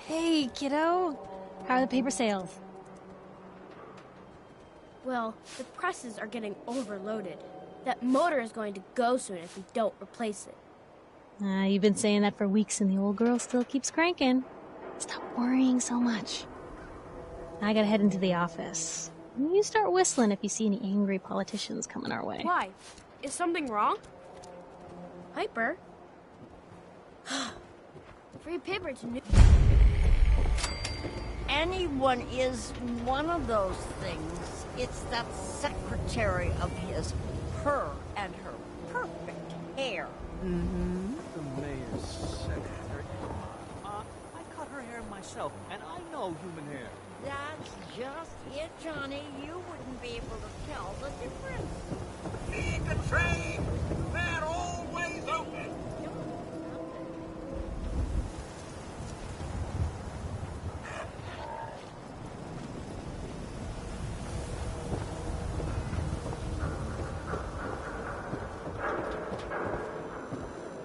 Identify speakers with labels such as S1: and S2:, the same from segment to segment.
S1: Hey, kiddo. How are the paper sales?
S2: Well, the presses are getting overloaded. That motor is going to go soon if we don't replace it.
S1: You've been saying that for weeks and the old girl still keeps cranking. Stop worrying so much. I gotta head into the office. You start whistling if you see any angry politicians coming our way.
S2: Why? Is something wrong? Piper? Free paper to New...
S3: Anyone is one of those things. It's that secretary of his, her and her perfect hair.
S4: Mm-hmm. The mayor's secretary. I cut her hair myself, and I know human hair.
S3: That's just it, Johnny. You wouldn't be able to tell the difference.
S5: Need the train! They're always open!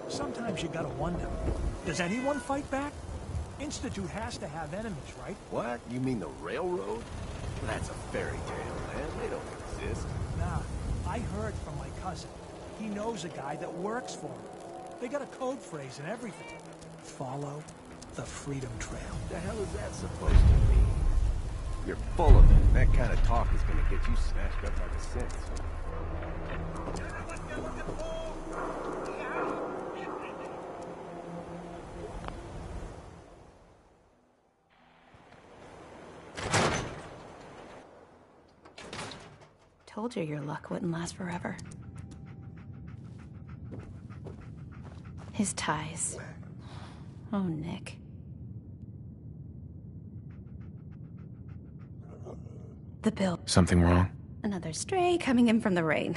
S6: Sometimes you gotta wonder, does anyone fight back? Institute has to have enemies, right?
S7: What? You mean the railroad? That's a fairy tale, man. They don't exist.
S6: Nah, I heard from my cousin. He knows a guy that works for him. They got a code phrase and everything. Follow the Freedom Trail.
S7: The hell is that supposed to mean? You're full of it. That kind of talk is gonna get you snatched up by the scents.
S8: Told you your luck wouldn't last forever. His ties. Oh, Nick. The bill.
S9: Something wrong?
S8: Another stray coming in from the rain.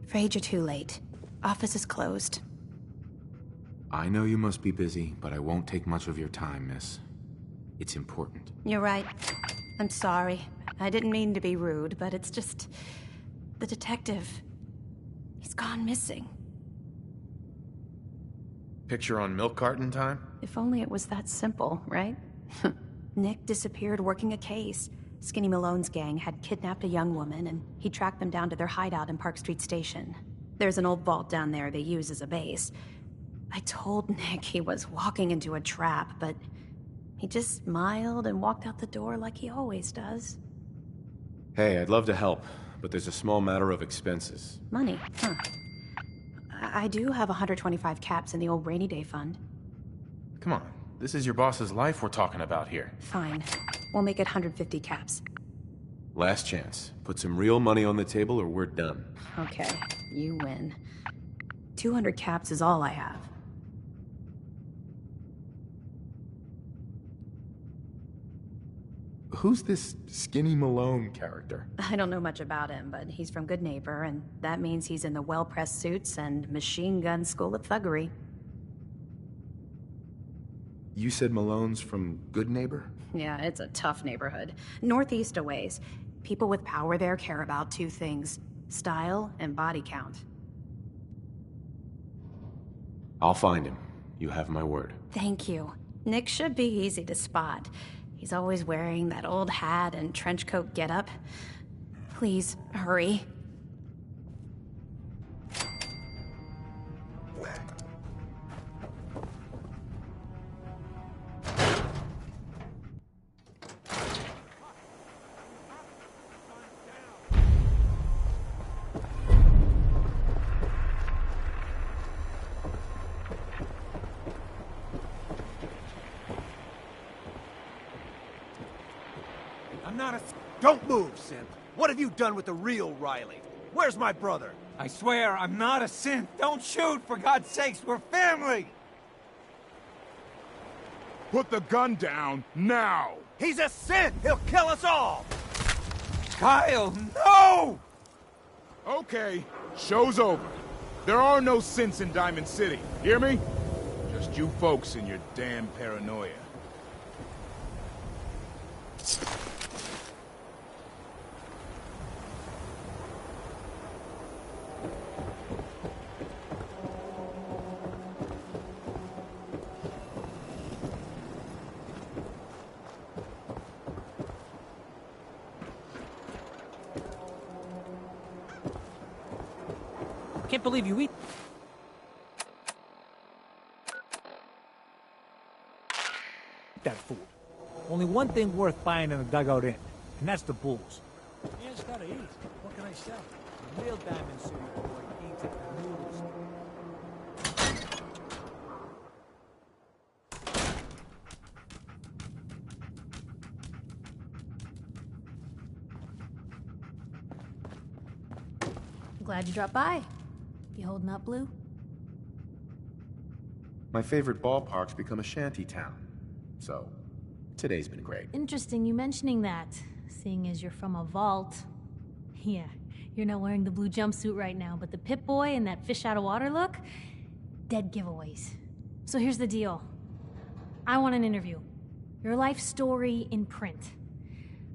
S8: Afraid you're too late. Office is closed.
S9: I know you must be busy, but I won't take much of your time, miss. It's important.
S8: You're right. I'm sorry. I didn't mean to be rude, but it's just... the detective... he's gone missing.
S9: Picture on milk carton time?
S8: If only it was that simple, right? Nick disappeared working a case. Skinny Malone's gang had kidnapped a young woman, and he tracked them down to their hideout in Park Street Station. There's an old vault down there they use as a base. I told Nick he was walking into a trap, but he just smiled and walked out the door like he always does.
S9: Hey, I'd love to help, but there's a small matter of expenses.
S8: Money, huh? I do have 125 caps in the old rainy day fund.
S9: Come on, this is your boss's life we're talking about here.
S8: Fine. We'll make it 150 caps.
S9: Last chance. Put some real money on the table or we're done.
S8: Okay, you win. 200 caps is all I have.
S9: Who's this Skinny Malone character?
S8: I don't know much about him, but he's from Good Neighbor, and that means he's in the well-pressed suits and machine gun school of thuggery.
S9: You said Malone's from Good Neighbor?
S8: Yeah, it's a tough neighborhood. Northeast a ways. People with power there care about two things: style and body count.
S9: I'll find him. You have my word.
S8: Thank you. Nick should be easy to spot. He's always wearing that old hat and trench coat getup. Please, hurry.
S4: Don't move, Simp. What have you done with the real Riley? Where's my brother?
S10: I swear, I'm not a synth. Don't shoot, for God's sakes, we're family!
S5: Put the gun down, now!
S4: He's a synth! He'll kill us all!
S10: Kyle, no!
S5: Okay, show's over. There are no synths in Diamond City, hear me? Just you folks and your damn paranoia.
S6: Can't believe you eat... that food. Only one thing worth buying in a dugout inn, and that's the booze. Man's gotta eat. What can I sell? A real Diamond City boy eats at the noodle store.
S1: Glad you dropped by. You holding up, Blue?
S9: My favorite ballpark's become a shanty town. So, today's been great.
S1: Interesting you mentioning that, seeing as you're from a vault. Yeah, you're not wearing the blue jumpsuit right now, but the Pip-Boy and that fish-out-of-water look? Dead giveaways. So here's the deal. I want an interview. Your life story in print.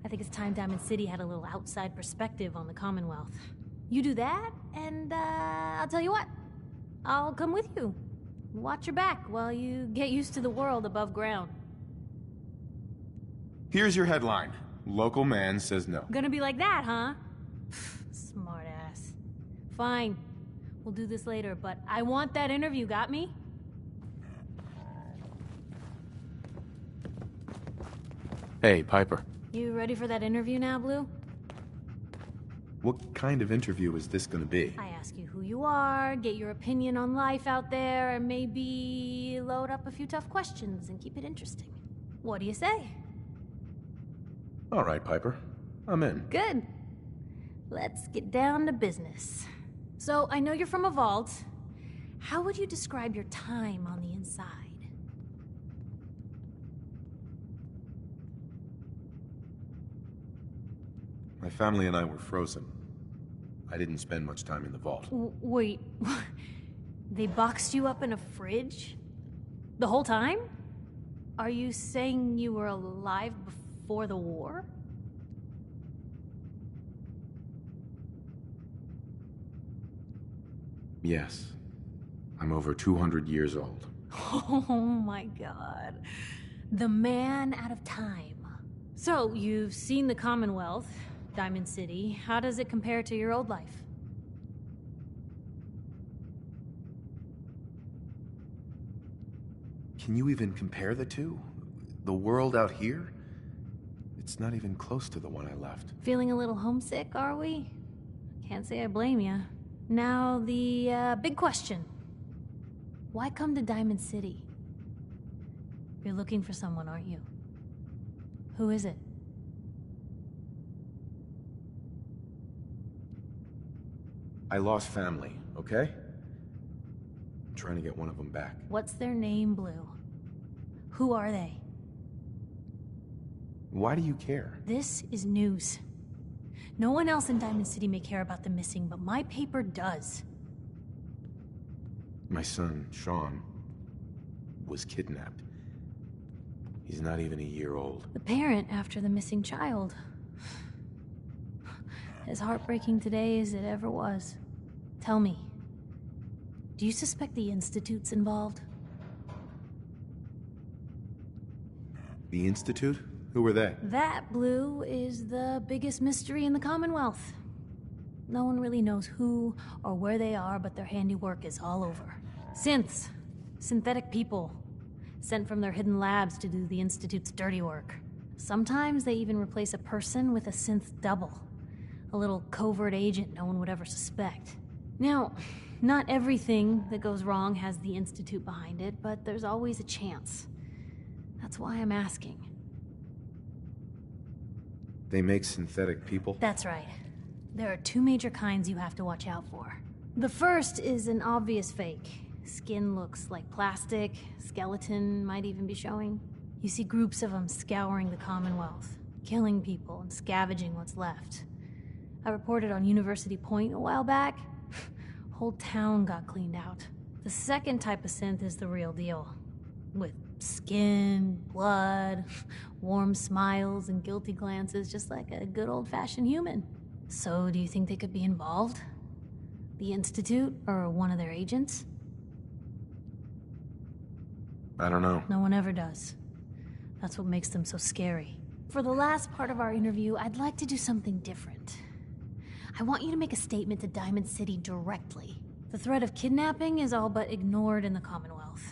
S1: I think it's time Diamond City had a little outside perspective on the Commonwealth. You do that, and I'll tell you what. I'll come with you. Watch your back while you get used to the world above ground.
S9: Here's your headline. Local man says no.
S1: Gonna be like that, huh? Smart ass. Fine. We'll do this later, but I want that interview, got me?
S9: Hey, Piper.
S1: You ready for that interview now, Blue?
S9: What kind of interview is this gonna be?
S1: I ask you who you are, get your opinion on life out there, and maybe load up a few tough questions and keep it interesting. What do you say?
S9: All right, Piper. I'm in.
S1: Good. Let's get down to business. So, I know you're from a vault. How would you describe your time on the inside?
S9: My family and I were frozen. I didn't spend much time in the vault.
S1: Wait, they boxed you up in a fridge? The whole time? Are you saying you were alive before the war?
S9: Yes. I'm over 200 years old.
S1: Oh my god. The man out of time. So, you've seen the Commonwealth, Diamond City. How does it compare to your old life?
S9: Can you even compare the two? The world out here? It's not even close to the one I left.
S1: Feeling a little homesick, are we? Can't say I blame ya. Now, the big question. Why come to Diamond City? You're looking for someone, aren't you? Who is it?
S9: I lost family, okay? I'm trying to get one of them back.
S1: What's their name, Blue? Who are they?
S9: Why do you care?
S1: This is news. No one else in Diamond City may care about the missing, but my paper does.
S9: My son, Sean, was kidnapped. He's not even a year old.
S1: The parent after the missing child. As heartbreaking today as it ever was. Tell me, do you suspect the Institute's involved?
S9: The Institute? Who were they?
S1: That, Blue, is the biggest mystery in the Commonwealth. No one really knows who or where they are, but their handiwork is all over. Synths. Synthetic people. Sent from their hidden labs to do the Institute's dirty work. Sometimes they even replace a person with a synth double. A little covert agent no one would ever suspect. Now, not everything that goes wrong has the Institute behind it, but there's always a chance. That's why I'm asking.
S9: They make synthetic people?
S1: That's right. There are two major kinds you have to watch out for. The first is an obvious fake. Skin looks like plastic, skeleton might even be showing. You see groups of them scouring the Commonwealth, killing people and scavenging what's left. I reported on University Point a while back. Whole town got cleaned out. The second type of synth is the real deal. With skin, blood, warm smiles, and guilty glances, just like a good old-fashioned human. So, do you think they could be involved? The Institute, or one of their agents?
S9: I don't know.
S1: No one ever does. That's what makes them so scary. For the last part of our interview, I'd like to do something different. I want you to make a statement to Diamond City directly. The threat of kidnapping is all but ignored in the Commonwealth.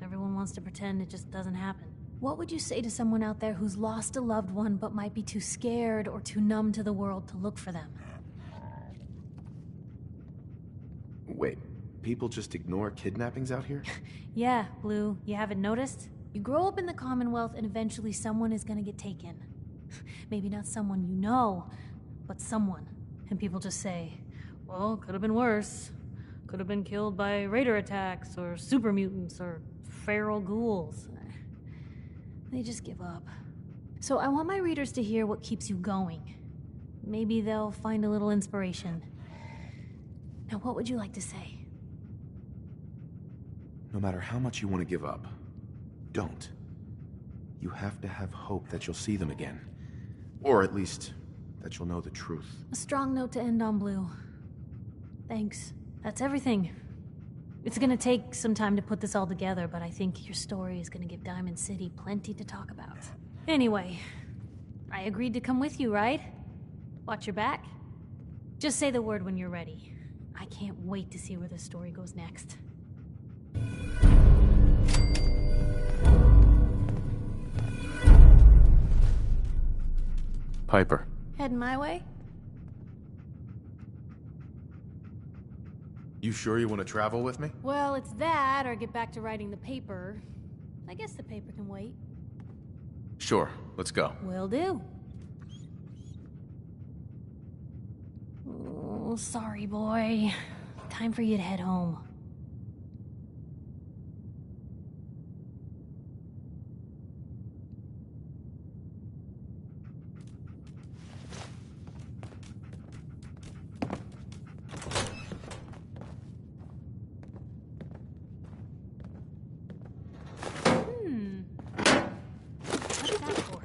S1: Everyone wants to pretend it just doesn't happen. What would you say to someone out there who's lost a loved one but might be too scared or too numb to the world to look for them?
S9: Wait, people just ignore kidnappings out here?
S1: Yeah, Blue, you haven't noticed? You grow up in the Commonwealth and eventually someone is gonna get taken. Maybe not someone you know, but someone. And people just say, well, could have been worse. Could have been killed by raider attacks, or super mutants, or feral ghouls. They just give up. So I want my readers to hear what keeps you going. Maybe they'll find a little inspiration. Now, what would you like to say?
S9: No matter how much you want to give up, don't. You have to have hope that you'll see them again. Or at least, that you'll know the truth.
S1: A strong note to end on, Blue. Thanks. That's everything. It's gonna take some time to put this all together, but I think your story is gonna give Diamond City plenty to talk about. Anyway, I agreed to come with you, right? Watch your back. Just say the word when you're ready. I can't wait to see where this story goes next.
S9: Piper.
S1: Heading my way?
S9: You sure you want to travel with me?
S1: Well, it's that, or get back to writing the paper. I guess the paper can wait.
S9: Sure, let's go.
S1: Will do. Oh, sorry, boy. Time for you to head home. What's that for?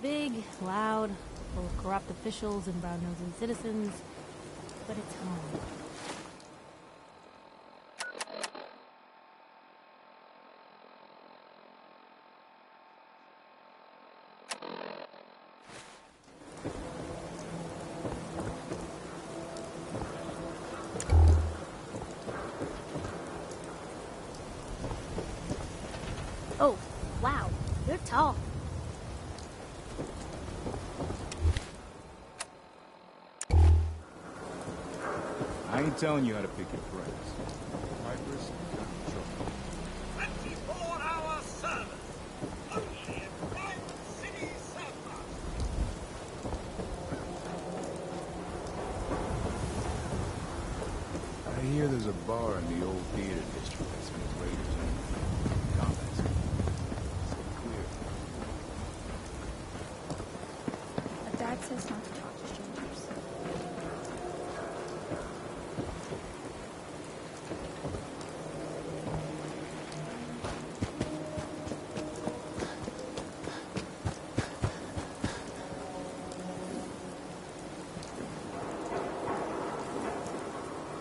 S1: Big, loud, full of corrupt officials and brown-nosing citizens, but it's home. Oh, wow, they're tall.
S5: I ain't telling you how to pick your friends. Piper's got trouble.
S11: 24-hour service. Only in Diamond City Surplus.
S5: I hear there's a bar in the old theater district that's been raiders in. Combat zone. So clear.
S12: But Dad says not to talk to strangers.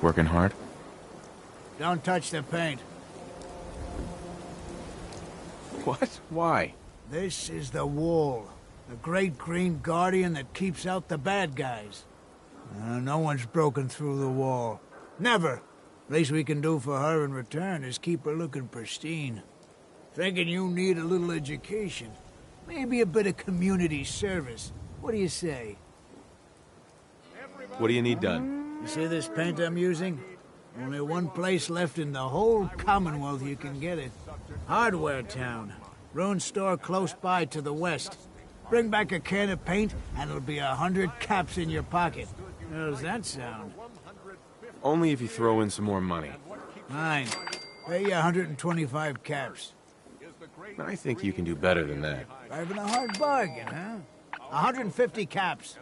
S9: Working hard?
S13: Don't touch the paint.
S7: What? Why?
S13: This is the Wall. The great green guardian that keeps out the bad guys. No one's broken through the Wall. Never. Least we can do for her in return is keep her looking pristine. Thinking you need a little education. Maybe a bit of community service. What do you say?
S7: What do you need done?
S13: You see this paint I'm using? Only one place left in the whole Commonwealth you can get it. Hardware Town. Ruin store close by to the west. Bring back a can of paint, and it'll be 100 caps in your pocket. How's that sound?
S7: Only if you throw in some more money.
S13: Fine. Pay you 125 caps.
S7: I think you can do better than that.
S13: Driving a hard bargain, huh? 150 caps.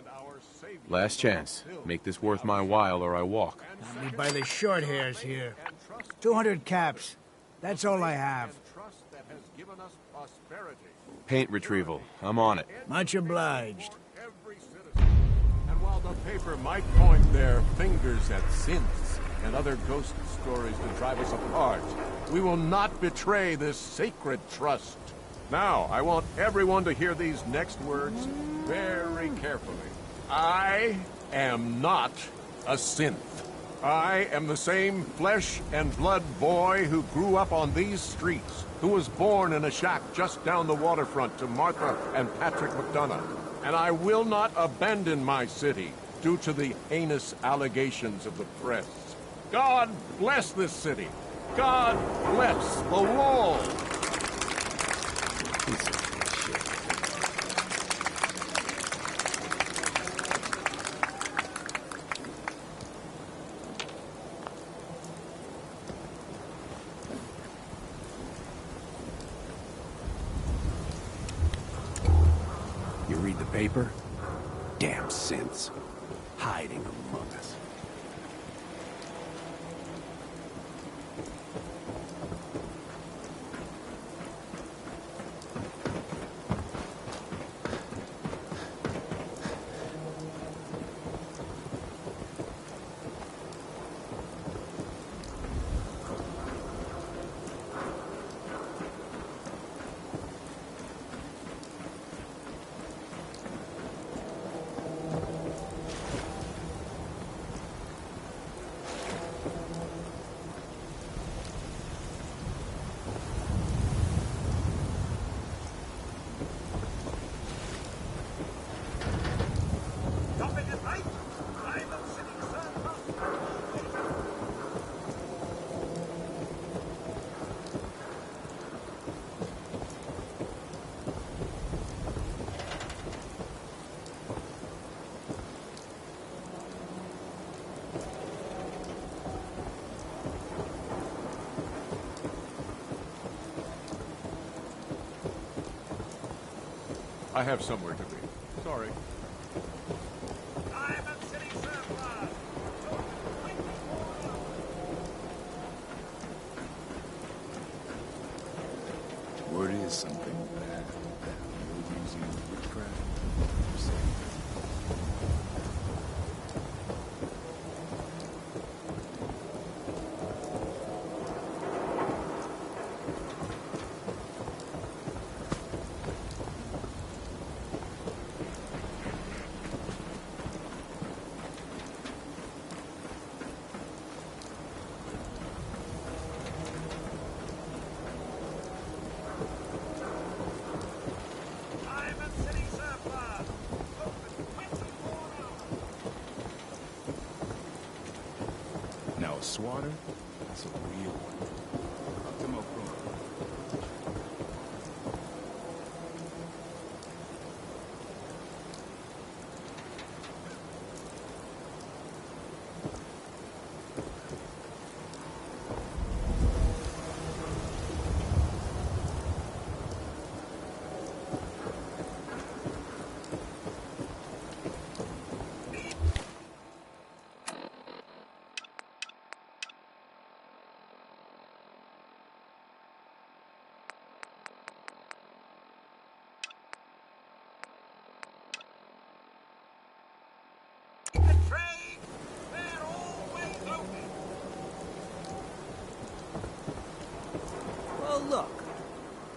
S7: Last chance. Make this worth my while or I walk.
S13: Got me by the short hairs here. 200 caps. That's all I have.
S7: Paint retrieval. I'm on it.
S13: Much obliged.
S14: And while the paper might point their fingers at synths and other ghost stories to drive us apart, we will not betray this sacred trust. Now, I want everyone to hear these next words very carefully. I am not a synth. I am the same flesh and blood boy who grew up on these streets, who was born in a shack just down the waterfront to Martha and Patrick McDonough. And I will not abandon my city due to the heinous allegations of the press. God bless this city. God bless the Wall.
S7: You read the paper? Damn synths. Hiding among us.
S14: I have somewhere to be. Sorry.
S9: Word is something bad. You're using witchcraft. Now a swatter, that's a real one. Ultimo Pro.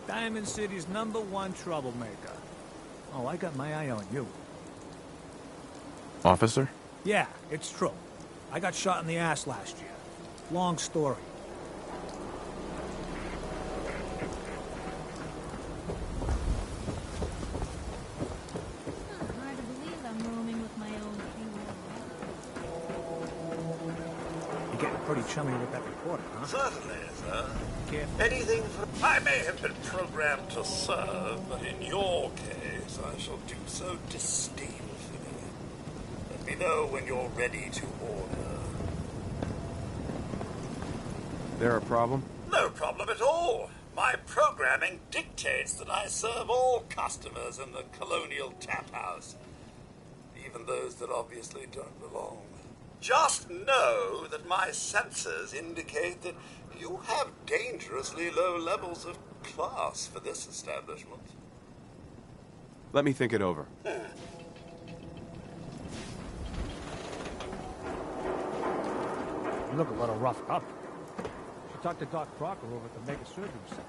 S6: Diamond City's #1 troublemaker. Oh, I got my eye on you.
S9: Officer?
S6: Yeah, it's true. I got shot in the ass last year. Long story.
S1: Hard to believe I'm roaming with my own
S6: You're getting pretty chummy with that reporter, huh?
S11: Certainly, sir.
S6: Careful.
S11: Anything for... I may have been programmed to serve, but in your case, I shall do so disdainfully. Let me know when you're ready to order.
S9: There a problem?
S11: No problem at all. My programming dictates that I serve all customers in the Colonial Tap House, even those that obviously don't belong. Just know that my sensors indicate that you have dangerously low levels of class for this establishment.
S9: Let me think it over.
S6: You look a little roughed up. Should talk to Doc Crocker over at the Mega Surgery Center.